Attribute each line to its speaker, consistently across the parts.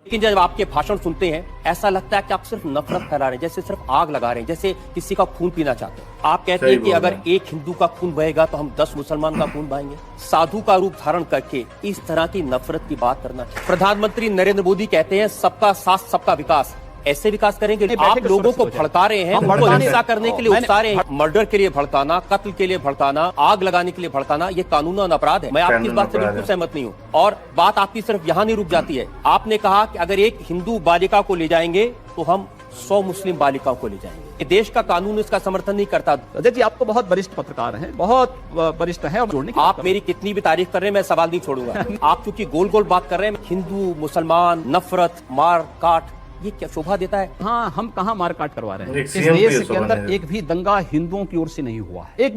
Speaker 1: लेकिन जब आपके भाषण सुनते हैं ऐसा लगता है कि आप सिर्फ नफरत फैला रहे हैं, जैसे सिर्फ आग लगा रहे हैं, जैसे किसी का खून पीना चाहते हैं। आप कहते हैं कि अगर एक हिंदू का खून बहेगा तो हम 10 मुसलमान का खून बहाएंगे। साधु का रूप धारण करके इस तरह की नफरत की बात करना। प्रधानमंत्री नरेंद्र मोदी कहते हैं सबका साथ सबका विकास। ऐसे विकास करेंगे? आप लोगों को भड़का रहे हैं, उनको हिंसा करने के लिए उकसा रहे हैं। मर्डर के लिए भड़काना, कत्ल के लिए भड़काना, आग लगाने के लिए भड़काना, ये कानूनन अपराध है। मैं आपकी इस बात से बिल्कुल सहमत नहीं हूँ। और बात आपकी सिर्फ यहाँ नहीं रुक जाती है। आपने कहा कि अगर एक हिंदू बालिका को ले जाएंगे तो हम 100 मुस्लिम बालिकाओं को ले जाएंगे। ये देश का कानून इसका समर्थन नहीं करता।
Speaker 2: अजय जी, आप तो बहुत वरिष्ठ पत्रकार हैं, बहुत वरिष्ठ हैं।
Speaker 1: आप मेरी कितनी भी तारीफ कर रहे हैं, मैं सवाल नहीं छोड़ूंगा। आप क्योंकि गोल गोल बात कर रहे हैं, हिंदू मुसलमान नफरत मार काट, ये क्या शोभा देता है?
Speaker 2: हाँ, हम कहाँ मारकाट करवा रहे हैं? इस देश के अंदर एक भी दंगा हिंदुओं की ओर से नहीं हुआ है। एक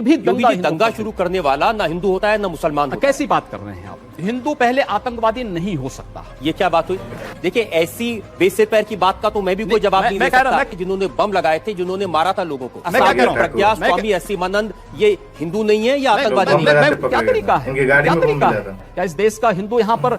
Speaker 2: भी
Speaker 1: दंगा शुरू करने वाला ना हिंदू होता है ना मुसलमान।
Speaker 2: कैसी बात कर रहे हैं आप? हिंदू पहले आतंकवादी नहीं हो सकता।
Speaker 1: ये क्या बात हुई? देखिए, ऐसी बेसिर पैर की बात का तो मैं भी कोई जवाब नहीं दे सकता कि जिन्होंने बम लगाए थे, जिन्होंने मारा था लोगों को। प्रज्ञा स्वामी असीमानंद ये हिंदू नहीं है या आतंकवादी नहीं है?
Speaker 2: क्या तरीका है? क्या इस देश का हिंदू यहाँ पर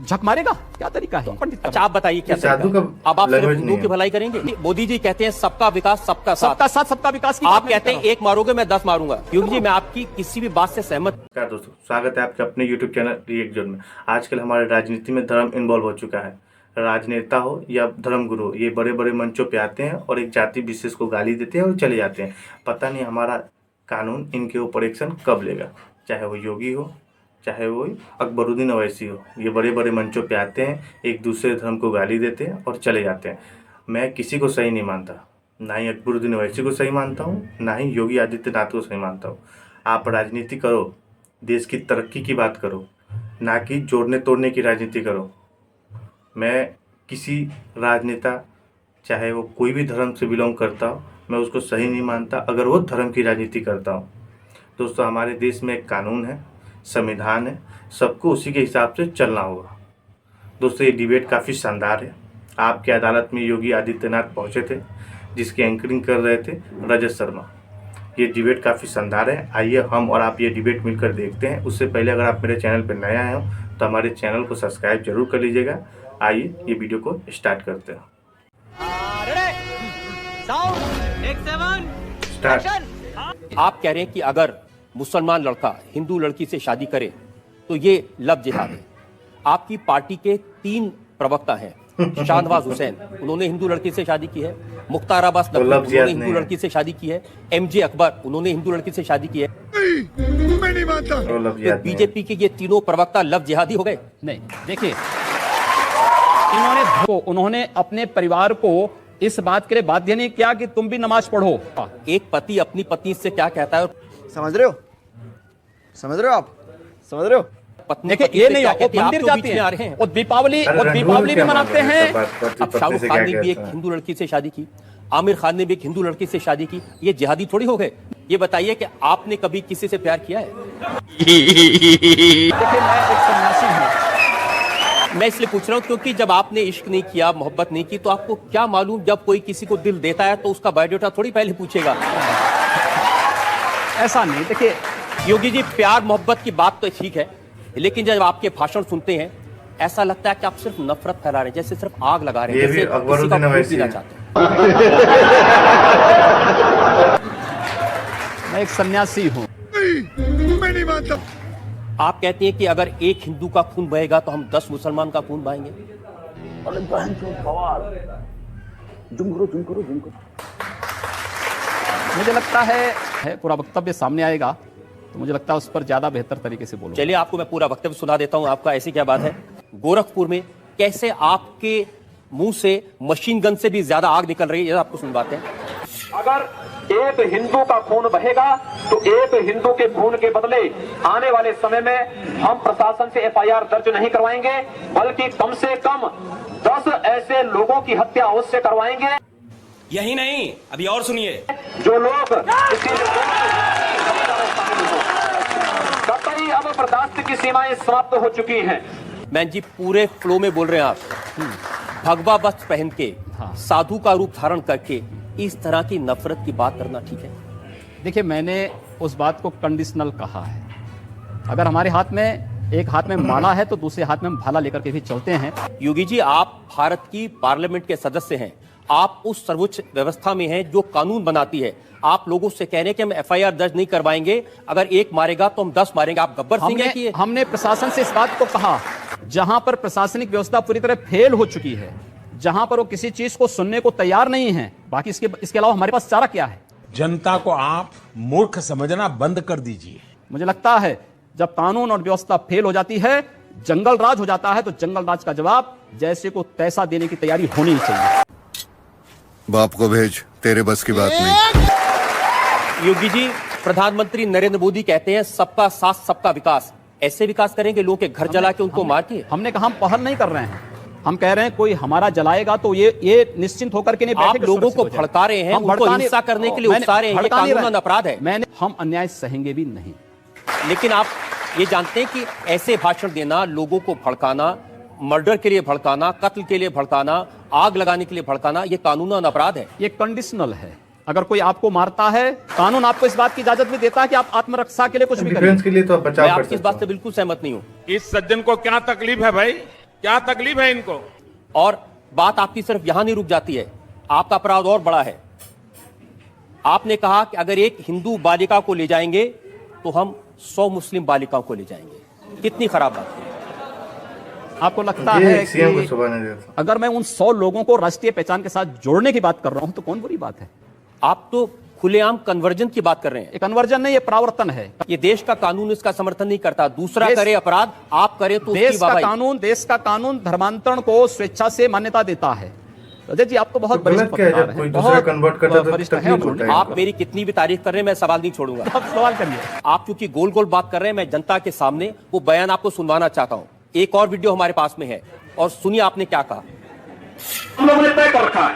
Speaker 2: झक मारेगा? क्या तरीका है?
Speaker 1: अच्छा, आप बताइए क्या? अब आप सिर्फ हिंदू की भलाई करेंगे? मोदी जी कहते हैं सबका विकास सबका साथ,
Speaker 2: सबका विकास।
Speaker 1: आप कहते हैं एक मारोगे मैं 10 मारूंगा। योगी जी, मैं आपकी किसी भी बात से सहमत।
Speaker 3: दोस्तों, स्वागत है आपके अपने यूट्यूब चैनल रिएक्ट जोन में। आजकल हमारे राजनीति में धर्म इन्वॉल्व हो चुका है। राजनेता हो या धर्मगुरु, ये बड़े बड़े मंचों पे आते हैं और एक जाति विशेष को गाली देते हैं और चले जाते हैं। पता नहीं हमारा कानून इनके ऊपर एक्शन कब लेगा। चाहे वो योगी हो, चाहे वो अकबरुद्दीन अवैसी हो, ये बड़े बड़े मंचों पे आते हैं, एक दूसरे धर्म को गाली देते हैं और चले जाते हैं। मैं किसी को सही नहीं मानता, ना ही अकबरुद्दीन अवैसी को सही मानता हूँ, ना ही योगी आदित्यनाथ को सही मानता हूँ। आप राजनीति करो, देश की तरक्की की बात करो, ना कि जोड़ने तोड़ने की राजनीति करो। मैं किसी राजनेता, चाहे वो कोई भी धर्म से बिलोंग करता हो, मैं उसको सही नहीं मानता अगर वो धर्म की राजनीति करता हो। दोस्तों, हमारे देश में एक कानून है, संविधान है, सबको उसी के हिसाब से चलना होगा। दोस्तों, ये डिबेट काफ़ी शानदार है। आपके अदालत में योगी आदित्यनाथ पहुंचे थे, जिसकी एंकरिंग कर रहे थे रजत शर्मा। ये डिबेट काफ़ी शानदार है। आइए हम और आप ये डिबेट मिलकर देखते हैं। उससे पहले अगर आप मेरे चैनल पर नए आए हो तो हमारे चैनल को सब्सक्राइब जरूर कर लीजिएगा। आइए ये वीडियो को स्टार्ट करते हैं।
Speaker 1: आप कह रहे हैं कि अगर मुसलमान लड़का हिंदू लड़की से शादी करे तो ये लव जिहाद है। आपकी पार्टी के 3 प्रवक्ता हैं। शाहनवाज हुसैन, उन्होंने हिंदू लड़की से शादी की है। मुख्तार अब्बास नकवी, उन्होंने हिंदू लड़की से शादी की है। MJ अकबर, उन्होंने हिंदू लड़की से शादी की है।
Speaker 3: मैं नहीं मानता।
Speaker 1: तो बीजेपी के ये तीनों प्रवक्ता लव जिहादी हो गए?
Speaker 2: नहीं, देखिए, उन्होंने अपने परिवार को इस बात के लिए बाध्य नहीं किया कि तुम भी नमाज पढ़ो।
Speaker 1: एक पति अपनी पत्नी से क्या कहता है?
Speaker 4: समझ रहे हो आप? समझ रहे हो?
Speaker 2: देखिए, ये नहीं, मंदिर जाते हैं और दीपावली भी मनाते हैं।
Speaker 1: अब शाहरुख खान ने भी एक हिंदू लड़की से शादी की, आमिर खान ने भी एक हिंदू लड़की से शादी की। ये जिहादी थोड़ी हो गए? ये बताइए कि आपने कभी किसी से प्यार किया है?
Speaker 2: देखिए, मैं एक सन्यासी हूं।
Speaker 1: मैं इसलिए पूछ रहा हूं क्योंकि जब आपने इश्क नहीं किया, मोहब्बत नहीं की, तो आपको क्या मालूम जब कोई किसी को दिल देता है तो उसका बायोडाटा थोड़ी पहले पूछेगा।
Speaker 2: ऐसा नहीं। देखिए
Speaker 1: योगी जी, प्यार मोहब्बत की बात तो ठीक है, लेकिन जब आपके भाषण सुनते हैं ऐसा लगता है कि आप सिर्फ नफरत फैला रहे हैं, जैसे सिर्फ आग लगा रहे हैं, जैसे किसी का खून पीना चाहते हैं।
Speaker 2: मैं एक सन्यासी हूं।
Speaker 4: मैं नहीं मानता।
Speaker 1: आप कहते हैं कि अगर एक हिंदू का खून बहेगा तो हम 10 मुसलमान का खून बहाएंगे।
Speaker 2: मुझे लगता है पूरा वक्तव्य सामने आएगा तो मुझे लगता है उस पर ज्यादा बेहतर तरीके से बोलूं।
Speaker 1: चलिए, आपको मैं पूरा वक्तव्य सुना देता हूं। आपका ऐसी क्या बात है? गोरखपुर में कैसे आपके मुंह से मशीन गन से भी ज्यादा आग निकल रही है, ये आपको सुनवाते हैं।
Speaker 5: अगर एक हिंदू का खून बहेगा तो एक हिंदू के खून के बदले आने वाले समय में हम प्रशासन से FIR दर्ज नहीं करवाएंगे, बल्कि कम से कम 10 ऐसे लोगों की हत्या अवश्य करवाएंगे।
Speaker 6: यही नहीं, अभी और सुनिए।
Speaker 5: जो लोग कतई अब बर्दाश्त की सीमाएं समाप्त हो चुकी हैं।
Speaker 1: मैन जी, पूरे फ्लो में बोल रहे हैं आप। भगवा वस्त्र पहन के, साधु का रूप धारण करके इस तरह की नफरत की बात करना ठीक है?
Speaker 2: देखिए, मैंने उस बात को कंडीशनल कहा है। अगर हमारे हाथ में एक हाथ में माला है तो दूसरे हाथ में हम भाला लेकर के भी चलते हैं।
Speaker 1: योगी जी, आप भारत की पार्लियामेंट के सदस्य हैं, आप उस सर्वोच्च व्यवस्था में हैं जो कानून बनाती है। आप लोगों से कह रहे हैं कि हम एफआईआर दर्ज नहीं करवाएंगे, अगर एक मारेगा तो हम 10 मारेंगे। आप गब्बर सिंह हैं कि ये?
Speaker 2: हमने प्रशासन से इस बात को कहा, जहां पर प्रशासनिक व्यवस्था पूरी तरह फेल हो चुकी है, जहां पर वो किसी चीज को सुनने को तैयार नहीं है, बाकी इसके अलावा हमारे पास चारा क्या है?
Speaker 7: जनता को आप मूर्ख समझना बंद कर दीजिए।
Speaker 2: मुझे लगता है जब कानून और व्यवस्था फेल हो जाती है, जंगल राज हो जाता है, तो जंगल राज का जवाब जैसे को तैसा देने की तैयारी होनी चाहिए।
Speaker 8: बाप को भेज, तेरे बस की बात नहीं।
Speaker 1: योगी जी, प्रधानमंत्री नरेंद्र मोदी कहते हैं सबका साथ सबका विकास। ऐसे विकास करेंगे लोग के घर जला के उनको मार के?
Speaker 2: हमने कहा हम पहल नहीं कर रहे हैं, हम कह रहे हैं कोई हमारा जलाएगा तो ये निश्चिंत होकर के नहीं
Speaker 1: आप लोगों को भड़का रहे हैं, उनको हिंसा करने के लिए उकसा रहे हैं, ये कानूनन अपराध है।
Speaker 2: हम अन्याय सहेंगे भी नहीं।
Speaker 1: लेकिन आप ये जानते हैं कि ऐसे भाषण देना, लोगों को भड़काना, मर्डर के लिए भड़काना, कत्ल के लिए भड़काना, आग लगाने के लिए भड़काना, ये कानूनन अपराध है।
Speaker 2: ये कंडीशनल है। अगर कोई आपको मारता है, कानून आपको इस बात की इजाजत भी देता है कि आप आत्मरक्षा के लिए कुछ भी करें।
Speaker 3: के लिए तो बचाव
Speaker 1: मैं आपकी इस बात से बिल्कुल सहमत नहीं हूं।
Speaker 7: इस सज्जन को क्या तकलीफ है भाई, क्या तकलीफ है इनको?
Speaker 1: और बात आपकी सिर्फ यहां नहीं रुक जाती है, आपका अपराध और बड़ा है। आपने कहा कि अगर एक हिंदू बालिका को ले जाएंगे तो हम 100 मुस्लिम बालिकाओं को ले जाएंगे। कितनी खराब बात है।
Speaker 2: आपको लगता है कि अगर मैं उन 100 लोगों को राष्ट्रीय पहचान के साथ जोड़ने की बात कर रहा हूं तो कौन बुरी बात है?
Speaker 1: आप तो खुलेआम कन्वर्जन की बात कर रहे हैं।
Speaker 2: ये कन्वर्जन नहीं, ये परावर्तन है।
Speaker 1: ये देश का कानून इसका समर्थन नहीं करता। दूसरा करे अपराध, आप करे तो
Speaker 2: देश का कानून धर्मांतरण को स्वेच्छा से मान्यता देता है। अजय जी, आप तो बहुत बड़े पत्रकार हैं, बहुत वरिष्ठ हैं।
Speaker 1: आप मेरी कितनी भी तारीफ कर रहे हैं, मैं सवाल नहीं छोड़ूंगा।
Speaker 2: आप सवाल करिए।
Speaker 1: आप क्योंकि गोल गोल बात कर रहे हैं, मैं जनता के सामने वो बयान आपको सुनवाना चाहता हूं। एक और वीडियो हमारे पास में है और सुनिए आपने क्या कहा।
Speaker 5: हम लोगों ने तय कर रखा है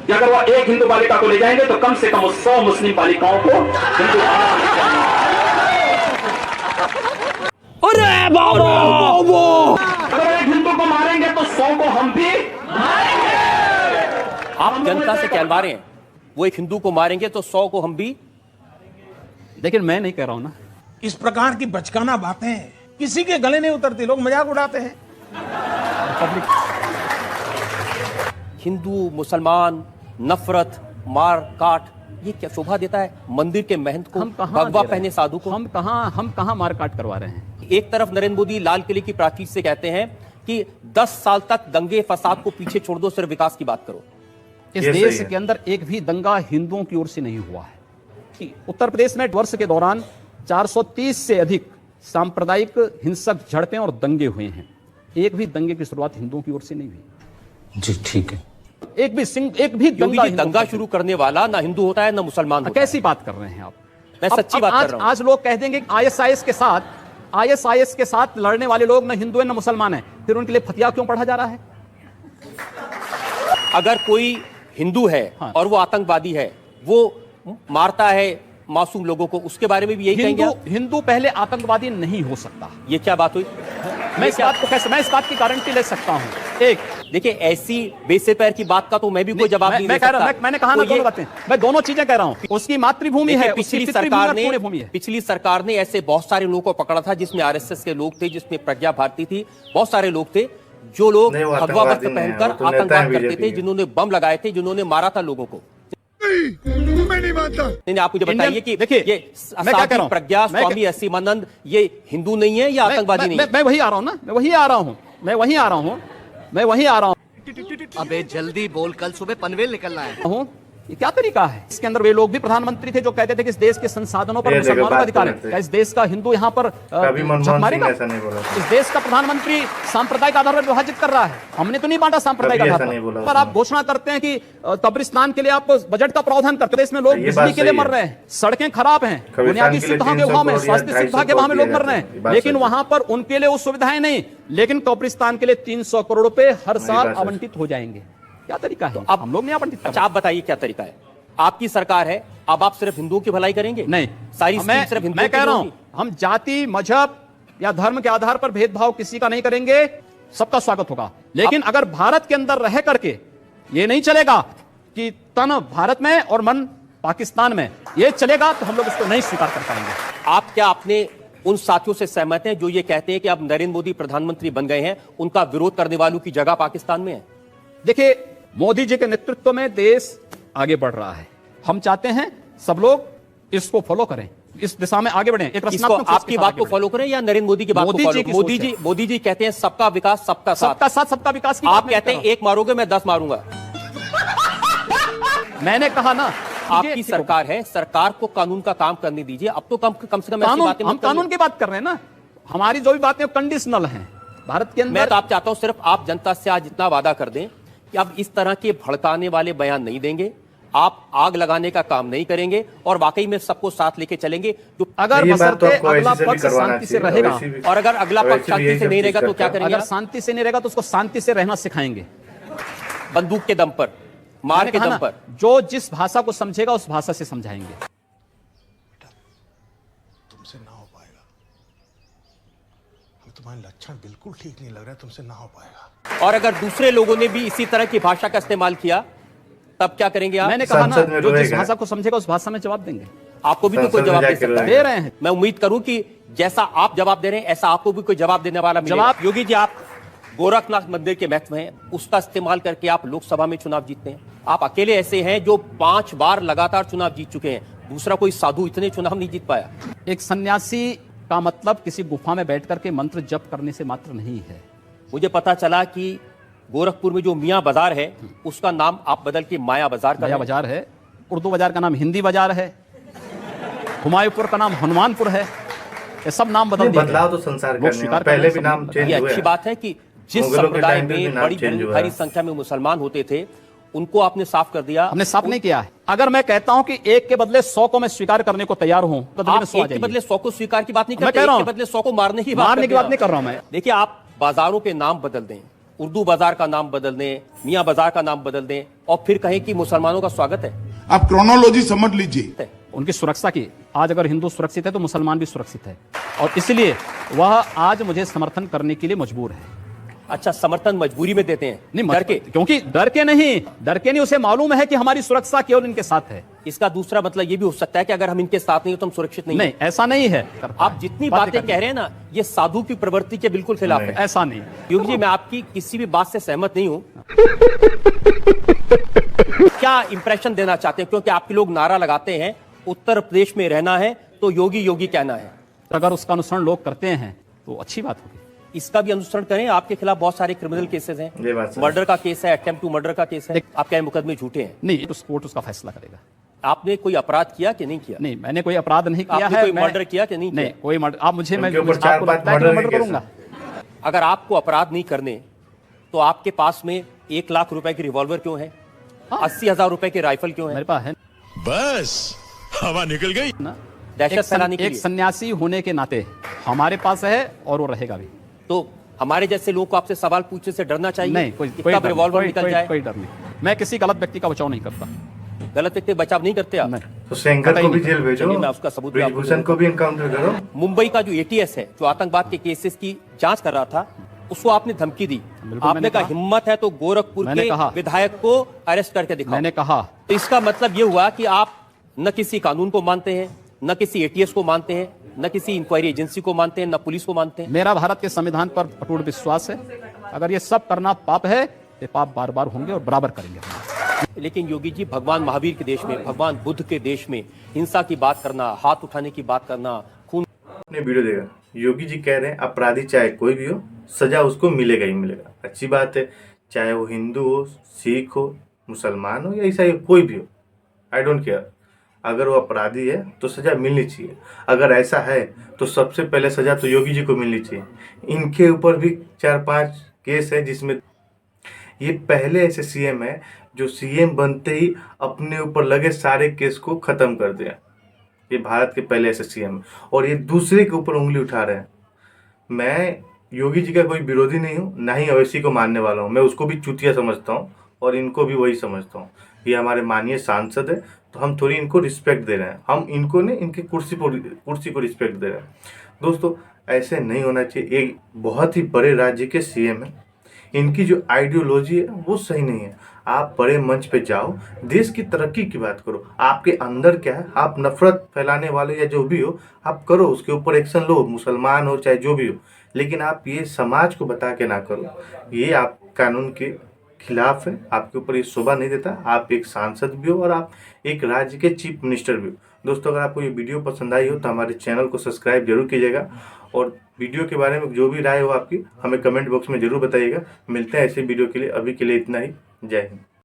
Speaker 5: कि अगर वो एक हिंदू बालिका को ले जाएंगे तो कम से कम 100 मुस्लिम बालिकाओं को हिंदू अगर एक हिंदू को मारेंगे तो 100 को हम भी
Speaker 1: आप जनता से कहलवा रहे हैं वो एक हिंदू को मारेंगे तो 100 को हम भी।
Speaker 2: लेकिन मैं नहीं कह रहा हूं ना,
Speaker 7: इस प्रकार की बचकाना बातें किसी के गले नहीं उतरती, लोग मजाक उड़ाते हैं।
Speaker 1: हिंदू मुसलमान नफरत मार काट, ये क्या शोभा देता है मंदिर के महंत को, भगवा पहने साधु को?
Speaker 2: हम कहां मार काट करवा रहे हैं?
Speaker 1: एक तरफ नरेंद्र मोदी लाल किले की प्राचीर से कहते हैं कि 10 साल तक दंगे फसाद को पीछे छोड़ दो, सिर्फ विकास की बात करो।
Speaker 2: इस देश के अंदर एक भी दंगा हिंदुओं की ओर से नहीं हुआ है। कि उत्तर प्रदेश में वर्ष के दौरान 430 से अधिक सांप्रदायिक हिंसक झड़पें और दंगे हुए हैं। एक भी दंगे की शुरुआत हिंदुओं की ओर से नहीं हुई।
Speaker 7: जी ठीक है।
Speaker 2: एक भी
Speaker 1: दंगा शुरू करने वाला ना हिंदू होता है ना मुसलमान होता है।
Speaker 2: कैसी बात कर रहे हैं आप?
Speaker 1: मैं सच्ची बात कर रहा हूं।
Speaker 2: आज लोग कह देंगे आईएसआईएस के साथ लड़ने वाले लोग ना हिंदू है ना मुसलमान है, फिर उनके लिए फतिया क्यों पढ़ा जा रहा है?
Speaker 1: अगर कोई हिंदू है और वो आतंकवादी है, वो मारता है मासूम लोगों को, उसके बारे में भी यही कहेंगे?
Speaker 2: हिंदू पहले आतंकवादी नहीं हो सकता।
Speaker 1: ये क्या बात हुई?
Speaker 2: मैं इस बात की गारंटी ले सकता हूं। एक
Speaker 1: देखिए, ऐसी बेसे पैर की बात का तो मैं भी कोई जवाब नहीं दे सकता।
Speaker 2: मैंने कहा ना दोनों बातें, मैं दोनों चीजें कह रहा हूं। उसकी मातृभूमि है,
Speaker 1: पिछली सरकार ने ऐसे बहुत सारे लोगों को पकड़ा था जिसमें आरएसएस के लोग थे, जिसमें प्रज्ञा भारती थी, बहुत सारे लोग थे जो लोग भगवा वस्त्र पहनकर आतंकवाद करते थे, जिन्होंने बम लगाए थे, जिन्होंने मारा था लोगों को।
Speaker 8: मैं नहीं मानता।
Speaker 1: नहीं, आप मुझे बताइए कि ये साध्वी प्रज्ञा, स्वामी असीमानंद, ये हिंदू नहीं है या आतंकवादी नहीं है?
Speaker 2: मैं वही आ रहा हूं ना, मैं वही आ रहा हूं।
Speaker 4: अबे जल्दी बोल, कल सुबह पनवेल निकलना है।
Speaker 2: ये क्या तरीका है? इसके अंदर वे लोग भी प्रधानमंत्री थे जो कहते थे कि इस देश के संसाधनों पर मुसलमानों का अधिकार है। क्या इस देश का हिंदू यहाँ पर मारेगा? इस देश का प्रधानमंत्री सांप्रदायिक आधार पर विभाजित कर रहा है। हमने तो नहीं बांटा सांप्रदायिक आधार पर। आप घोषणा करते हैं कि कब्रिस्तान के लिए आप बजट का प्रावधान करते हैं। इसमें लोग बिजली के लिए मर रहे हैं, सड़कें खराब हैं, बुनियादी सुविधाओं के अभाव में, स्वास्थ्य सुविधा के अभाव में लोग मर रहे हैं, लेकिन वहां पर उनके लिए वो सुविधाएं नहीं। लेकिन कब्रिस्तान के लिए 300 करोड़ रुपए हर साल आवंटित हो जाएंगे। क्या तरीका है? अब हम लोग नहीं आवंटित।
Speaker 1: अच्छा, आप बताइए क्या तरीका है? आपकी सरकार है, अब आप सिर्फ हिंदुओं की भलाई करेंगे?
Speaker 2: नहीं,
Speaker 1: सारी सिर्फ हिंदुओं।
Speaker 2: मैं कह रहा हूं, हम जाति, मजहब या धर्म के आधार पर भेदभाव किसी का नहीं करेंगे, सबका स्वागत होगा। लेकिन अगर भारत के अंदर रह करके ये नहीं चलेगा कि तन भारत में और मन पाकिस्तान में, ये चलेगा तो हम लोग इसको नहीं स्वीकार कर पाएंगे।
Speaker 1: आप क्या अपने उन साथियों से सहमत हैं जो ये कहते हैं कि अब नरेंद्र मोदी प्रधानमंत्री बन गए हैं, उनका विरोध करने वालों की जगह पाकिस्तान में है?
Speaker 2: देखिए, मोदी जी के नेतृत्व में देश आगे बढ़ रहा है। हम चाहते हैं सब लोग इसको फॉलो करें, इस दिशा में आगे बढ़ें। एक रचनात्मक
Speaker 1: आपकी बात को फॉलो करें या नरेंद्र मोदी की बात को फॉलो? मोदी जी कहते हैं सबका विकास सबका साथ,
Speaker 2: सबका साथ सबका विकास की
Speaker 1: आप कहते हैं एक मारोगे मैं 10 मारूंगा।
Speaker 2: मैंने कहा ना,
Speaker 1: आपकी सरकार है, सरकार को कानून का काम करने दीजिए। अब तो कम से कम ऐसी बातें
Speaker 2: हम कानून की बात कर रहे हैं ना। हमारी जो भी बातें कंडीशनल हैं भारत के अंदर।
Speaker 1: मैं तो आप चाहता हूं सिर्फ आप जनता से आज इतना वादा कर दें कि अब इस तरह के भड़काने वाले बयान नहीं देंगे, आप आग लगाने का काम नहीं करेंगे और वाकई में सबको साथ लेके चलेंगे। जो
Speaker 2: अगर अगला पक्ष शांति से रहेगा,
Speaker 1: और अगर अगला पक्ष शांति से नहीं रहेगा तो क्या करेंगे?
Speaker 2: अगर शांति से नहीं रहेगा तो उसको शांति से रहना सिखाएंगे,
Speaker 1: बंदूक के दम पर, मार के दम पर।
Speaker 2: जो जिस भाषा को समझेगा उस भाषा से समझाएंगे।
Speaker 7: तुमसे ना हो पाएगा, तुम्हारे लक्षण बिल्कुल ठीक नहीं लग रहा है, तुमसे ना हो पाएगा।
Speaker 1: और अगर दूसरे लोगों ने भी इसी तरह की भाषा का इस्तेमाल किया तब क्या करेंगे आप?
Speaker 2: मैंने कहा ना, जो जिस भाषा को समझेगा उस भाषा में जवाब देंगे।
Speaker 1: आपको भी तो कोई जवाब दे सकता है।
Speaker 2: दे रहे हैं।
Speaker 1: मैं उम्मीद करूं कि जैसा आप जवाब दे रहे हैं ऐसा आपको भी कोई जवाब देने वाला मिलेगा।
Speaker 2: जवाब
Speaker 1: योगी जी, आप गोरखनाथ मंदिर के महत्व हैं, उसका इस्तेमाल करके आप लोकसभा में चुनाव जीतते हैं। आप अकेले ऐसे हैं जो 5 बार लगातार चुनाव जीत चुके हैं, दूसरा कोई साधु इतने चुनाव नहीं जीत पाया।
Speaker 2: एक सन्यासी का मतलब किसी गुफा में बैठ करके मंत्र जप करने से मात्र नहीं है।
Speaker 1: मुझे पता चला कि गोरखपुर में जो मियाँ बाजार है उसका नाम आप बदल के माया बाजार कर।
Speaker 2: माया बाजार है, उर्दू बाजार का नाम हिंदी बाजार है, हुमायूंपुर का नाम हनुमानपुर है। ये सब नाम बदल दिए।
Speaker 3: बदलाव तो संसार करने पहले भी नाम चेंज हुए।
Speaker 1: ये अच्छी बात है कि जिस संप्रदाय में बड़ी भारी संख्या में मुसलमान होते थे उनको आपने साफ कर दिया।
Speaker 2: हमने साफ नहीं किया है। अगर मैं कहता हूं कि एक के बदले 100 को मैं स्वीकार करने को तैयार हूं तो
Speaker 1: आप एक के बदले 100 को स्वीकार की बात नहीं करते, एक के बदले 100 को मारने की बात
Speaker 2: नहीं कर रहा हूं मैं।
Speaker 1: देखिए, आप बाजारों के नाम बदल दें, उर्दू बाजार का नाम बदल दें, मियाँ बाजार का नाम बदल दें और फिर कहें कि मुसलमानों का स्वागत है।
Speaker 7: आप क्रोनोलॉजी समझ लीजिए
Speaker 2: उनकी सुरक्षा की। आज अगर हिंदू सुरक्षित है तो मुसलमान भी सुरक्षित है, और इसलिए वह आज मुझे समर्थन करने के लिए मजबूर है।
Speaker 1: अच्छा, समर्थन मजबूरी में देते हैं?
Speaker 2: नहीं, डर के, क्योंकि डर के नहीं, उसे मालूम है कि हमारी सुरक्षा केवल इनके साथ है।
Speaker 1: इसका दूसरा मतलब ये भी हो सकता है कि अगर हम इनके साथ नहीं हो तो हम सुरक्षित नहीं।
Speaker 2: नहीं, ऐसा नहीं है।
Speaker 1: आप जितनी बातें कह रहे हैं ना, ये साधु की प्रवृत्ति के बिल्कुल खिलाफ है।
Speaker 2: ऐसा नहीं।
Speaker 1: योगी जी, मैं आपकी किसी भी बात से सहमत नहीं हूं। क्या इंप्रेशन देना चाहते हैं? क्योंकि आपके लोग नारा लगाते हैं उत्तर प्रदेश में रहना है तो योगी योगी कहना है।
Speaker 2: अगर उसका अनुसरण लोग करते हैं तो अच्छी बात होगी।
Speaker 1: इसका भी अनुसरण करें। आपके खिलाफ बहुत सारे क्रिमिनल केसेस हैं, मर्डर का केस है, अटेम्प्ट टू मर्डर का केस है। आप क्या मुकदमे झूठे हैं?
Speaker 2: नहीं, तो कोर्ट उसका फैसला करेगा।
Speaker 1: आपने कोई अपराध किया कि नहीं किया?
Speaker 2: नहीं, मैंने कोई अपराध नहीं किया है।
Speaker 1: कोई मर्डर किया कि नहीं?
Speaker 2: नहीं, कोई मर्डर। आप मुझे मैं
Speaker 3: मर्डर
Speaker 2: करूंगा।
Speaker 1: अगर आपको अपराध नहीं करने तो आपके पास में 1 लाख रुपए की रिवॉल्वर क्यों है? 80,000 रुपए की राइफल क्यों है?
Speaker 2: मेरे पास है।
Speaker 8: बस हवा निकल गई
Speaker 2: ना,
Speaker 1: दहशत फैलाने के लिए।
Speaker 2: एक सन्यासी होने के नाते हमारे पास है और वो रहेगा भी।
Speaker 1: तो हमारे जैसे लोगों को आपसे सवाल पूछने से डरना चाहिए?
Speaker 2: नहीं, कोई
Speaker 1: रिवॉल्वर निकल जाए।
Speaker 2: कोई डर नहीं। मैं किसी गलत व्यक्ति का बचाव नहीं करता।
Speaker 1: गलत व्यक्ति बचाव नहीं करते आप?
Speaker 3: तो सेंगर को भी जेल भेजो,
Speaker 1: मैं उसका सबूत
Speaker 3: ब्रिजभूषण को भी एनकाउंटर करो।
Speaker 1: मुंबई का जो ATS है, जो आतंकवाद के केसेस की जांच कर रहा था, उसको आपने धमकी दी। आपने कहा हिम्मत है तो गोरखपुर के विधायक को अरेस्ट करके दिखाओ।
Speaker 2: मैंने कहा।
Speaker 1: तो इसका मतलब ये हुआ कि आप न किसी कानून को मानते हैं, न किसी ATS को मानते हैं, न किसी इंक्वायरी एजेंसी को मानते हैं, न पुलिस को मानते हैं।
Speaker 2: मेरा भारत के संविधान पर अटूट विश्वास है। अगर ये सब करना पाप है तो पाप बार बार होंगे और बराबर करेंगे।
Speaker 1: लेकिन योगी जी, भगवान महावीर के देश में, भगवान बुद्ध के देश में हिंसा की बात करना, हाथ उठाने की बात करना, खून।
Speaker 3: अपने वीडियो देगा, योगी जी कह रहे हैं अपराधी चाहे कोई भी हो, सजा उसको मिलेगा ही मिलेगा। अच्छी बात है, चाहे वो हिंदू हो, सिख हो, मुसलमान हो या ईसाई हो, कोई भी हो, आई डोंट केयर। अगर वो अपराधी है तो सजा मिलनी चाहिए। अगर ऐसा है तो सबसे पहले सजा तो योगी जी को मिलनी चाहिए। इनके ऊपर भी 4-5 केस है जिसमें ये पहले ऐसे CM है जो CM बनते ही अपने ऊपर लगे सारे केस को खत्म कर दिया। ये भारत के पहले ऐसे CM है और ये दूसरे के ऊपर उंगली उठा रहे हैं। मैं योगी जी का कोई विरोधी नहीं हूँ, ना ही अवैसी को मानने वाला हूँ। मैं उसको भी चूतिया समझता हूँ और इनको भी वही समझता हूँ। ये हमारे माननीय सांसद है तो हम थोड़ी इनको रिस्पेक्ट दे रहे हैं। हम इनको नहीं, इनकी कुर्सी को रिस्पेक्ट दे रहे हैं। दोस्तों, ऐसे नहीं होना चाहिए। एक बहुत ही बड़े राज्य के CM है, इनकी जो आइडियोलॉजी है वो सही नहीं है। आप बड़े मंच पे जाओ, देश की तरक्की की बात करो, आपके अंदर क्या है, आप नफरत फैलाने वाले या जो भी हो आप करो, उसके ऊपर एक्शन लो, मुसलमान हो चाहे जो भी हो, लेकिन आप ये समाज को बता के ना करो, ये आप कानून के खिलाफ है, आपके ऊपर ये शोभा नहीं देता। आप एक सांसद भी हो और आप एक राज्य के चीफ मिनिस्टर भी हो। दोस्तों, अगर आपको ये वीडियो पसंद आई हो तो हमारे चैनल को सब्सक्राइब जरूर कीजिएगा और वीडियो के बारे में जो भी राय हो आपकी हमें कमेंट बॉक्स में जरूर बताइएगा। मिलते हैं ऐसे वीडियो के लिए, अभी के लिए इतना ही। जय हिंद।